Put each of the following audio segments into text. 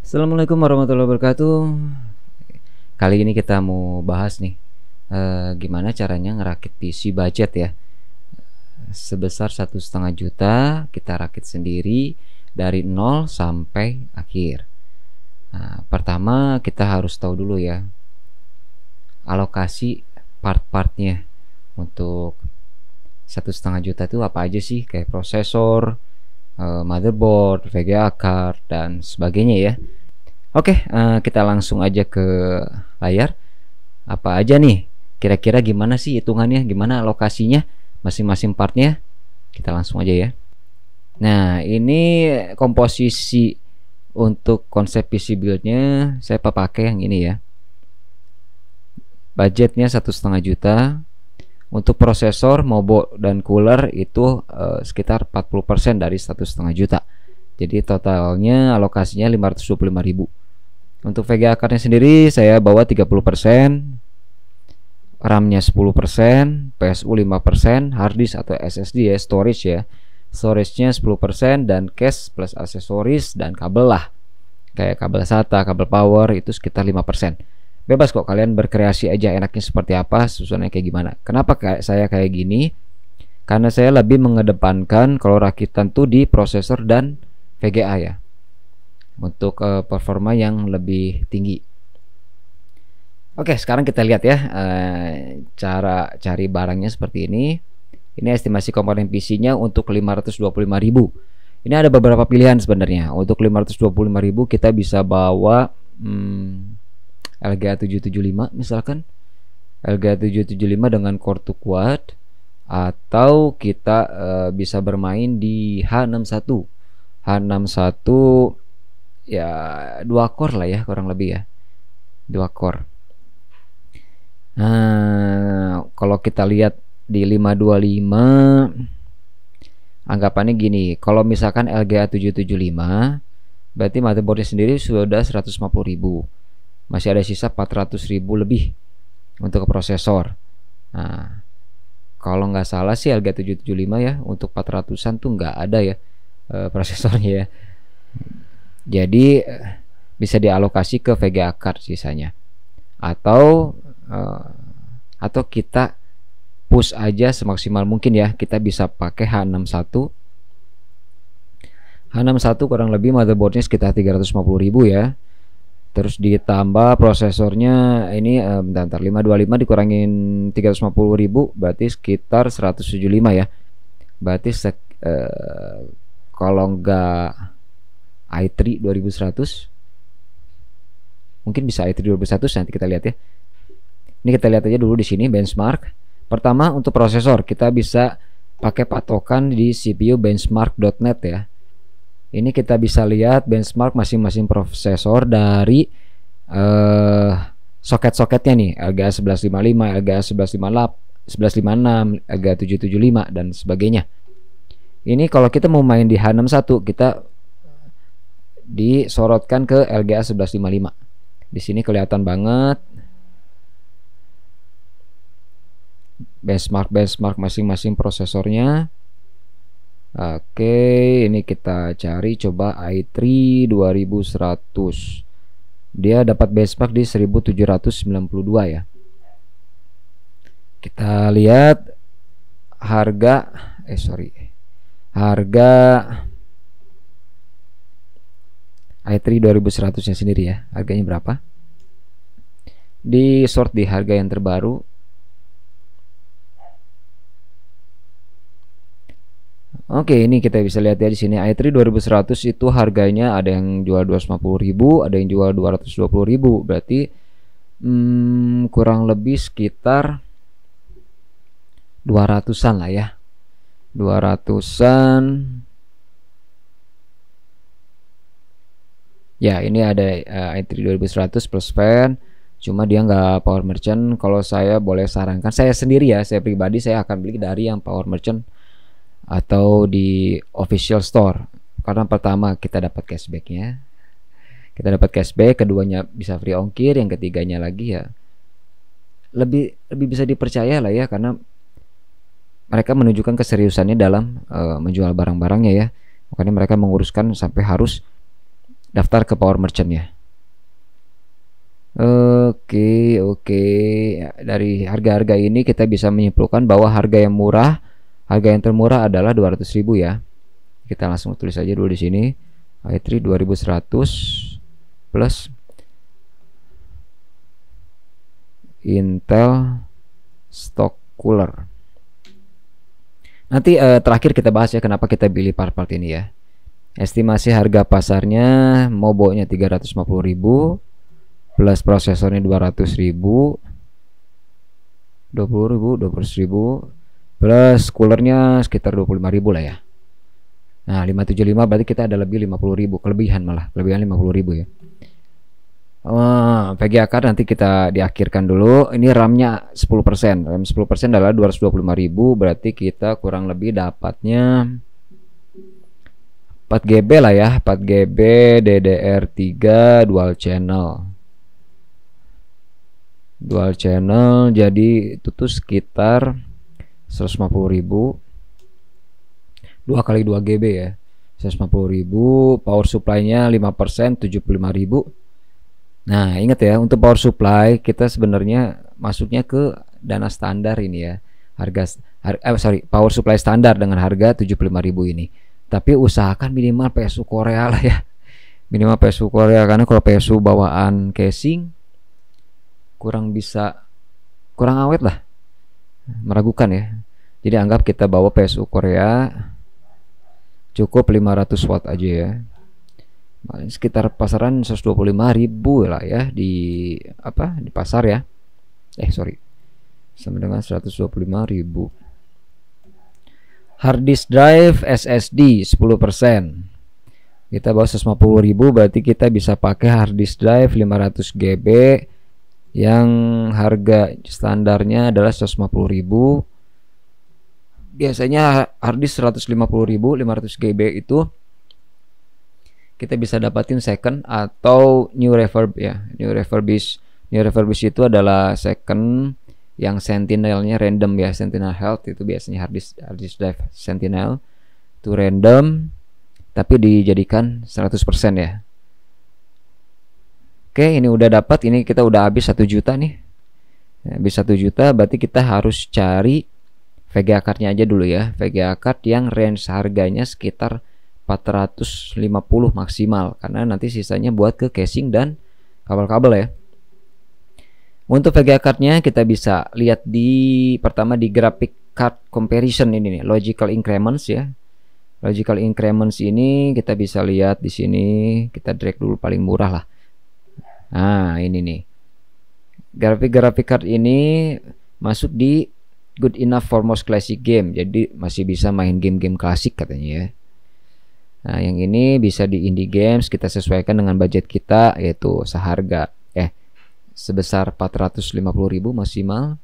Assalamualaikum warahmatullahi wabarakatuh. Kali ini kita mau bahas nih, gimana caranya ngerakit PC budget ya. Sebesar 1,5 juta kita rakit sendiri dari nol sampai akhir. Nah, pertama kita harus tahu dulu ya alokasi part-partnya untuk 1,5 juta itu apa aja sih, kayak prosesor, motherboard, VGA card dan sebagainya ya. Oke, kita langsung aja ke layar. Apa aja nih? Kira-kira gimana sih hitungannya? Gimana alokasinya? Masing-masing partnya? Kita langsung aja ya. Nah, ini komposisi untuk konsep PC build-nya saya pakai yang ini ya. Budgetnya 1,5 juta. Untuk prosesor, motherboard dan cooler itu sekitar 40% dari 1,5 juta. Jadi totalnya alokasinya 525.000. Untuk VGA cardnya sendiri saya bawa 30%, RAM-nya 10%, PSU 5%, harddisk atau SSD ya, storage ya. Storage-nya 10% dan cache plus aksesoris dan kabel lah. Kayak kabel SATA, kabel power itu sekitar 5%. Bebas kok kalian berkreasi aja enaknya seperti apa, susunannya kayak gimana. Kenapa saya kayak gini? Karena saya lebih mengedepankan kalau rakitan tuh di prosesor dan VGA ya, untuk performa yang lebih tinggi. Oke, sekarang kita lihat ya cara cari barangnya seperti ini. Ini estimasi komponen PC-nya untuk 525.000. Ini ada beberapa pilihan sebenarnya. Untuk 525.000 kita bisa bawa LGA 775 misalkan. LGA 775 dengan core 2 quad, atau kita bisa bermain di H61. H61 ya 2 core lah ya, kurang lebih ya, 2 core. Nah, kalau kita lihat di 525, anggapannya gini, kalau misalkan LGA 775 berarti motherboardnya sendiri sudah 150.000, masih ada sisa 400.000 lebih untuk prosesor. Nah, kalau nggak salah sih LGA 775 ya, untuk 400-an tuh nggak ada ya prosesornya ya. Jadi bisa dialokasi ke VGA card sisanya, atau kita push aja semaksimal mungkin ya. Kita bisa pakai H61. H61 kurang lebih motherboardnya sekitar 350.000 ya. Terus ditambah prosesornya ini bentar 525 dikurangin 350.000 berarti sekitar 175 ya. Berarti kalau enggak i3 2100, mungkin bisa i3 2100, nanti kita lihat ya. Ini kita lihat aja dulu di sini benchmark. Pertama untuk prosesor kita bisa pakai patokan di CPU benchmark.net ya. Ini kita bisa lihat benchmark masing-masing prosesor dari soket-soketnya nih, LGA 1155, LGA 1156, LGA 775 dan sebagainya. Ini kalau kita mau main di H61 kita disorotkan ke LGA 1155. Di sini kelihatan banget benchmark masing-masing prosesornya. Oke, ini kita cari coba i3 2100. Dia dapat benchmark di 1792 ya. Kita lihat harga i3 2100 nya sendiri ya. Harganya berapa? Di sort di harga yang terbaru. Oke, ini kita bisa lihat ya di sini i3 2100 itu harganya ada yang jual 250.000, ada yang jual 220.000. Berarti kurang lebih sekitar 200-an lah ya. 200-an. Ya, ini ada i3 2100 plus fan. Cuma dia nggak power merchant. Kalau saya boleh sarankan, saya sendiri ya, saya pribadi saya akan beli dari yang power merchant atau di official store. Karena pertama kita dapat cashbacknya, keduanya bisa free ongkir, yang ketiganya lagi ya lebih bisa dipercaya lah ya, karena mereka menunjukkan keseriusannya dalam menjual barang-barangnya ya. Makanya mereka menguruskan sampai harus daftar ke Power Merchant ya. Oke, oke. Ya, dari harga-harga ini kita bisa menyimpulkan bahwa harga yang termurah adalah 200.000 ya. Kita langsung tulis aja dulu di sini. i3 2100 plus Intel stock cooler. Nanti terakhir kita bahas ya kenapa kita pilih part-part ini ya. Estimasi harga pasarnya mobonya 350.000 plus prosesornya 200.000, 20.000 plus coolernya sekitar 25.000 lah ya. Nah 575 berarti kita ada lebih 50.000, kelebihan 50.000 ya. VGA card nanti kita diakhirkan dulu. Ini RAM-nya 10%. RAM 10% adalah 225.000, berarti kita kurang lebih dapatnya 4GB lah ya, 4GB DDR3 dual channel, jadi itu tuh sekitar 150.000, 2 kali 2GB ya, 150.000. Power supply-nya 5%, 75.000. Nah ingat ya, untuk power supply kita sebenarnya masuknya ke dana standar ini ya, power supply standar dengan harga 75.000 ini. Tapi usahakan minimal PSU Korea lah ya, minimal PSU Korea, karena kalau PSU bawaan casing kurang awet lah, meragukan ya. Jadi anggap kita bawa PSU Korea cukup 500 watt aja ya, sekitar pasaran 125.000 lah ya di pasar ya. Sama dengan 125.000. Hard disk drive SSD 10%. Kita bawa 150.000, berarti kita bisa pakai hard disk drive 500GB yang harga standarnya adalah 150.000. Biasanya harddisk 150.000 500GB itu kita bisa dapatin second atau new refurb ya. New refurbish itu adalah second yang sentinelnya random ya. Sentinel health itu biasanya harddisk drive sentinel itu random tapi dijadikan 100% ya. Oke, ini udah dapat, ini kita udah habis 1 juta nih. Habis 1 juta berarti kita harus cari VGA card-nya aja dulu ya. VGA card yang range harganya sekitar 450 maksimal, karena nanti sisanya buat ke casing dan kabel-kabel ya. Untuk VGA card-nya kita bisa lihat pertama di graphic card comparison ini nih, logical increments ya. Logical increments ini kita bisa lihat di sini, kita drag dulu paling murah lah. Nah ini nih, grafik card ini masuk di good enough for most classic game, jadi masih bisa main game-game klasik katanya ya. Nah yang ini bisa di indie games, kita sesuaikan dengan budget kita, yaitu sebesar 450.000 maksimal.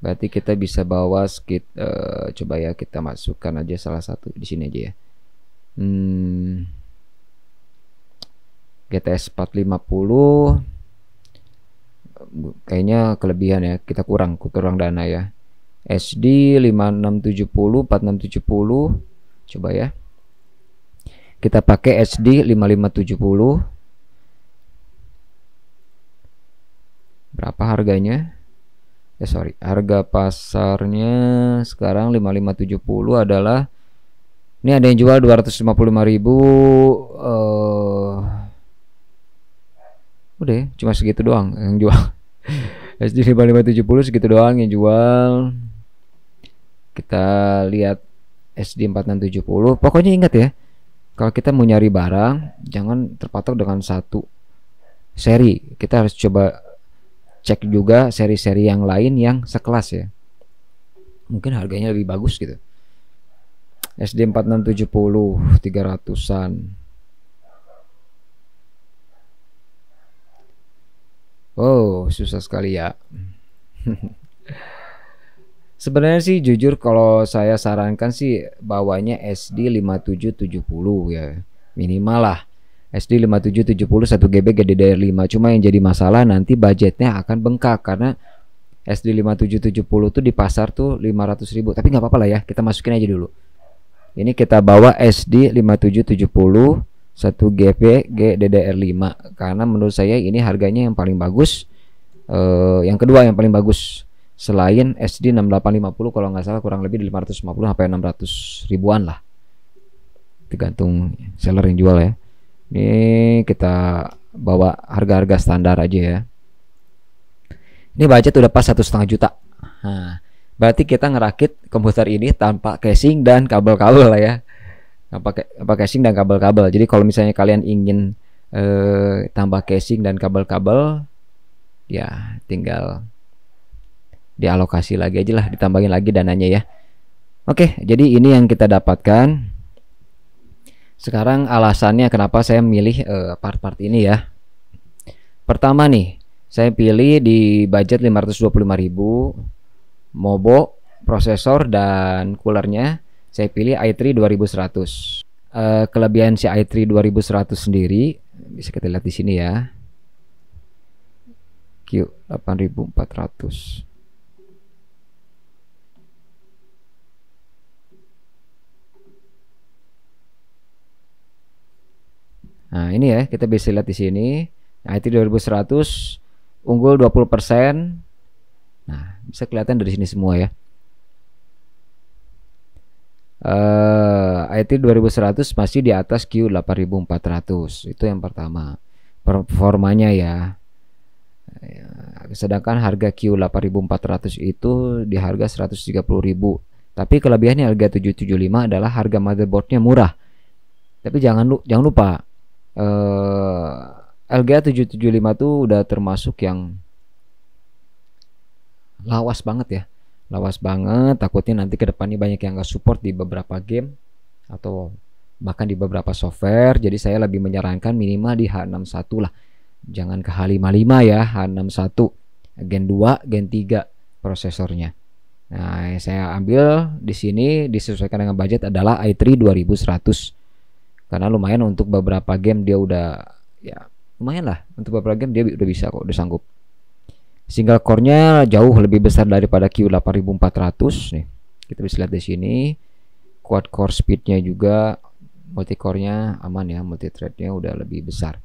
Berarti kita bisa bawa coba ya, kita masukkan aja salah satu di sini aja ya. GTX 450 kayaknya kelebihan ya, kita kurang dana ya. SD 5670 4670, coba ya, kita pakai SD 5570. Berapa harganya? Harga pasarnya sekarang 5570 adalah, ini ada yang jual 255.000. Udah cuma segitu doang yang jual. SD 5570 segitu doang yang jual. Kita lihat SD 4670. Pokoknya ingat ya, kalau kita mau nyari barang jangan terpatok dengan satu seri. Kita harus coba cek juga seri-seri yang lain yang sekelas ya, mungkin harganya lebih bagus gitu. SD 4670 300-an. Oh, susah sekali ya. Sebenarnya sih jujur kalau saya sarankan sih bawanya SD 5770 ya, minimal lah. SD 5770 1GB GDDR5. Cuma yang jadi masalah nanti budgetnya akan bengkak, karena SD 5770 tuh di pasar tuh 500.000. Tapi nggak apa-apa lah ya, kita masukin aja dulu. Ini kita bawa SD 5770 1 GB GDDR5 karena menurut saya ini harganya yang paling bagus. Yang kedua yang paling bagus selain SD 6850 kalau nggak salah kurang lebih di 550 sampai 600 ribuan lah, tergantung seller yang jual ya. Ini kita bawa harga-harga standar aja ya. Ini budget udah pas 1,5 juta. Nah, berarti kita ngerakit komputer ini tanpa casing dan kabel-kabel lah ya. Apa casing dan kabel-kabel. Jadi kalau misalnya kalian ingin tambah casing dan kabel-kabel, ya tinggal dialokasi lagi aja lah, ditambahin lagi dananya ya. Oke, jadi ini yang kita dapatkan. Sekarang alasannya kenapa saya milih part-part ini ya. Pertama nih, saya pilih di budget 525.000, Mobo, prosesor dan coolernya saya pilih i3 2100. Kelebihan si i3 2100 sendiri bisa kita lihat di sini ya. Q8400. Nah, ini ya, kita bisa lihat di sini. i3 2100 unggul 20%. Nah, bisa kelihatan dari sini semua ya. i3 2100 masih di atas Q8400. Itu yang pertama. Performanya ya. Sedangkan harga Q8400 itu di harga 130.000. Tapi kelebihannya harga 775 adalah harga motherboardnya murah. Tapi jangan lupa LGA 775 tuh udah termasuk yang lawas banget ya. Lawas banget, takutnya nanti kedepannya banyak yang gak support di beberapa game atau bahkan di beberapa software. Jadi saya lebih menyarankan minimal di H61 lah. Jangan ke H55 ya, H61 Gen 2, Gen 3 prosesornya. Nah, yang saya ambil di sini disesuaikan dengan budget adalah i3 2100. Karena lumayan untuk beberapa game dia udah ya lumayan lah, untuk beberapa game dia udah bisa kok, udah sanggup. Single core-nya jauh lebih besar daripada Q8400 nih. Kita bisa lihat di sini. Quad core speed-nya juga, multi core-nya aman ya, multi thread-nya udah lebih besar.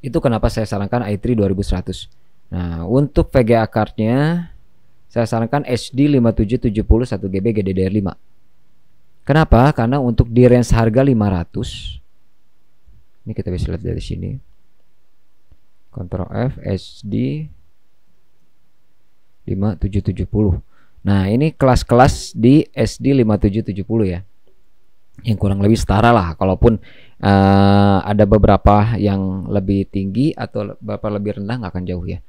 Itu kenapa saya sarankan i3 2100. Nah, untuk VGA card-nya saya sarankan HD 5770 1GB GDDR5. Kenapa? Karena untuk di range harga 500. Ini kita bisa lihat dari sini. Ctrl F HD 5770. Nah, ini kelas-kelas di SD 5770 ya. Yang kurang lebih setara lah. Kalaupun ada beberapa yang lebih tinggi atau beberapa lebih rendah, nggak akan jauh ya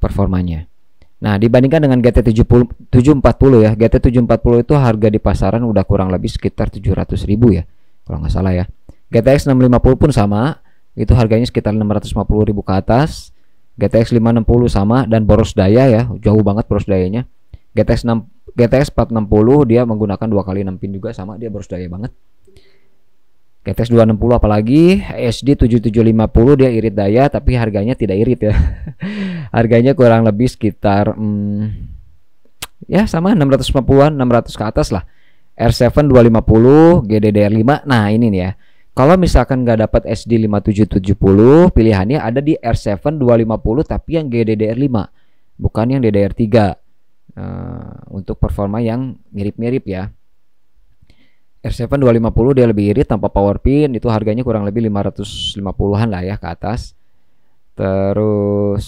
performanya. Nah, dibandingkan dengan GT 740 ya. GT 740 itu harga di pasaran udah kurang lebih sekitar 700.000 ya, kalau nggak salah ya. GTX 650 pun sama, itu harganya sekitar 650.000 ke atas. GTX 560 sama, dan boros daya ya, jauh banget boros dayanya. GTX 460 dia menggunakan 2 kali 6 pin juga, sama dia boros daya banget. GTX 260 apalagi, SD 7750 dia irit daya, tapi harganya tidak irit ya. Harganya kurang lebih sekitar ya sama 650-an, 600 ke atas lah. R7 250 GDDR5. Nah, ini nih ya. Kalau misalkan nggak dapat SD 5770, pilihannya ada di R7 250 tapi yang GDDR5, bukan yang DDR3. Untuk performa yang mirip-mirip ya. R7 250 dia lebih irit tanpa power pin, itu harganya kurang lebih 550-an lah ya ke atas. Terus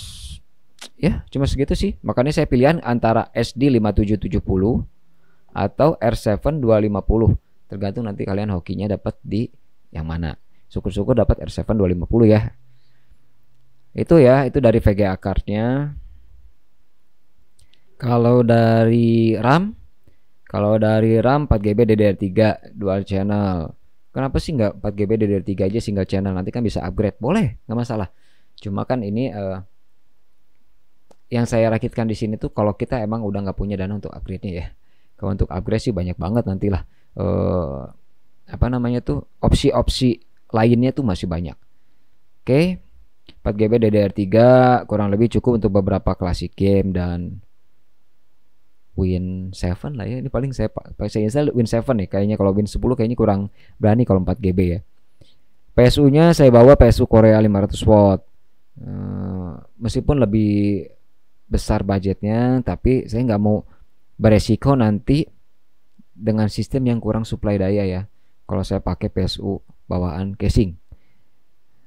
ya cuma segitu sih. Makanya saya pilihan antara SD 5770 atau R7 250. Tergantung nanti kalian hokinya dapat di yang mana. Syukur-syukur dapat R7 250 ya. Itu ya, itu dari VGA card-nya. Kalau dari RAM 4GB DDR3 dual channel. Kenapa sih nggak 4GB DDR3 aja single channel? Nanti kan bisa upgrade. Boleh, nggak masalah. Cuma kan ini yang saya rakitkan di sini tuh kalau kita emang udah nggak punya dana untuk upgrade-nya ya. Kalau untuk upgrade sih banyak banget nantilah. Apa namanya tuh, opsi-opsi lainnya tuh masih banyak. Oke. 4GB DDR3 kurang lebih cukup untuk beberapa klasik game dan Win 7 lah ya. Ini paling saya install Win 7 nih. Kayaknya kalau Win 10 kayaknya kurang berani kalau 4GB ya. PSU-nya saya bawa PSU Korea 500 watt. Meskipun lebih besar budgetnya, tapi saya nggak mau beresiko nanti dengan sistem yang kurang suplai daya ya. Kalau saya pakai PSU bawaan casing,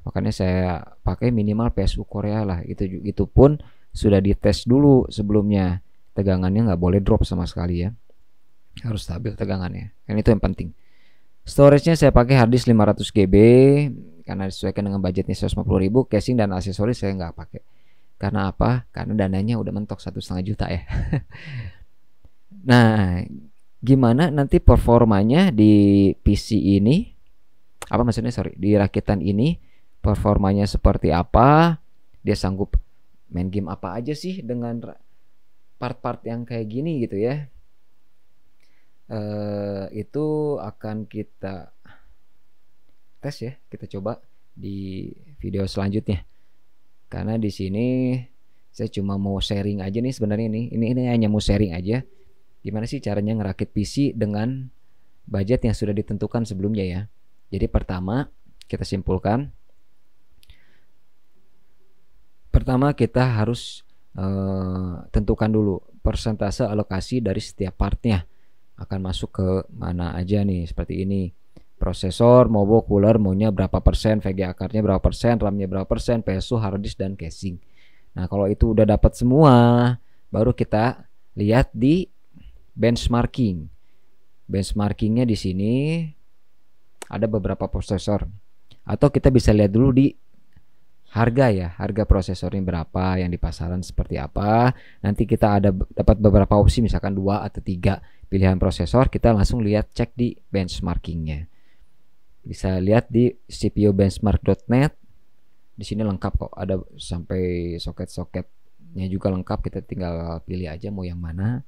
makanya saya pakai minimal PSU Korea lah. Itu pun sudah dites dulu sebelumnya, tegangannya nggak boleh drop sama sekali ya, harus stabil tegangannya. Kan itu yang penting. Storage-nya saya pakai harddisk 500 GB karena disesuaikan dengan budgetnya 150.000. Casing dan aksesoris saya nggak pakai. Karena apa? Karena dananya udah mentok 1,5 juta ya. Nah, gimana nanti performanya di PC ini? Apa maksudnya? Sorry, di rakitan ini performanya seperti apa? Dia sanggup main game apa aja sih dengan part-part yang kayak gini gitu ya? Itu akan kita tes ya, kita coba di video selanjutnya. Karena di sini saya cuma mau sharing aja nih sebenarnya, ini hanya mau sharing aja gimana sih caranya ngerakit PC dengan budget yang sudah ditentukan sebelumnya ya. Jadi pertama kita simpulkan, pertama kita harus tentukan dulu persentase alokasi dari setiap partnya akan masuk ke mana aja nih, seperti ini. Prosesor, motherboard, cooler maunya berapa persen, VGA card-nya berapa persen, RAM-nya berapa persen, PSU, hard disk, dan casing. Nah, kalau itu udah dapat semua, baru kita lihat di benchmarking. Benchmarkingnya di sini ada beberapa prosesor. Atau kita bisa lihat dulu di harga ya, harga prosesornya berapa, yang di pasaran seperti apa. Nanti kita ada dapat beberapa opsi, misalkan 2 atau 3 pilihan prosesor, kita langsung lihat cek di benchmarkingnya. Bisa lihat di cpubenchmark.net. Di sini lengkap kok, ada sampai soket-soketnya juga lengkap, kita tinggal pilih aja mau yang mana.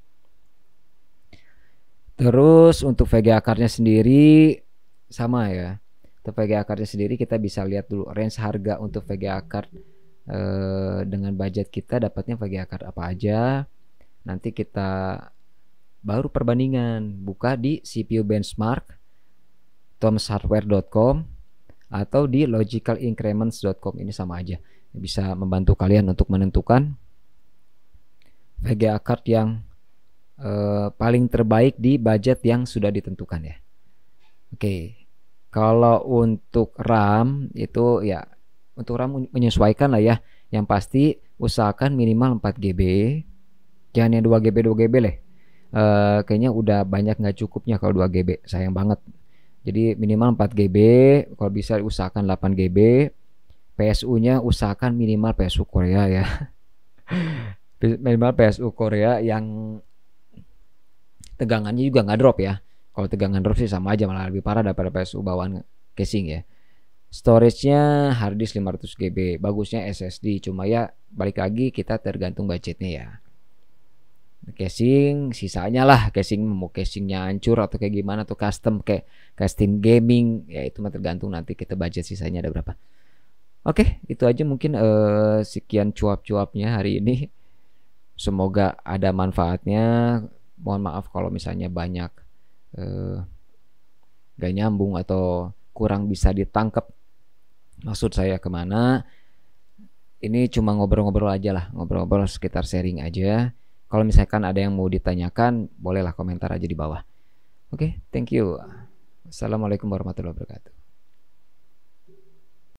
Terus untuk VGA card-nya sendiri sama ya. Untuk VGA card-nya sendiri kita bisa lihat dulu range harga untuk VGA card dengan budget kita dapatnya VGA card apa aja. Nanti kita baru perbandingan, buka di CPU benchmark, tomshardware.com atau di logicalincrements.com. Ini sama aja, bisa membantu kalian untuk menentukan VGA card yang paling terbaik di budget yang sudah ditentukan ya. Oke, kalau untuk RAM itu ya, untuk RAM menyesuaikan lah ya. Yang pasti usahakan minimal 4 GB, jangan yang 2 GB 2 GB lah. Kayaknya udah banyak nggak cukupnya kalau 2 GB, sayang banget. Jadi minimal 4 GB, kalau bisa usahakan 8 GB. PSU-nya usahakan minimal PSU Korea ya. Minimal PSU Korea yang tegangannya juga nggak drop ya. Kalau tegangan drop sih sama aja, malah lebih parah daripada PSU bawaan casing ya. Storage-nya harddisk 500 GB, bagusnya SSD, cuma ya balik lagi kita tergantung budgetnya ya. Casing sisanya lah, casing mau casingnya hancur atau kayak gimana tuh, custom kayak custom gaming ya, itu mah tergantung nanti kita budget sisanya ada berapa. Oke, itu aja mungkin sekian cuap-cuapnya hari ini, semoga ada manfaatnya. Mohon maaf kalau misalnya banyak gak nyambung atau kurang bisa ditangkap maksud saya kemana. Ini cuma ngobrol-ngobrol aja lah, ngobrol-ngobrol sekitar sharing aja. Kalau misalkan ada yang mau ditanyakan, bolehlah komentar aja di bawah. Oke, thank you. Assalamualaikum warahmatullahi wabarakatuh.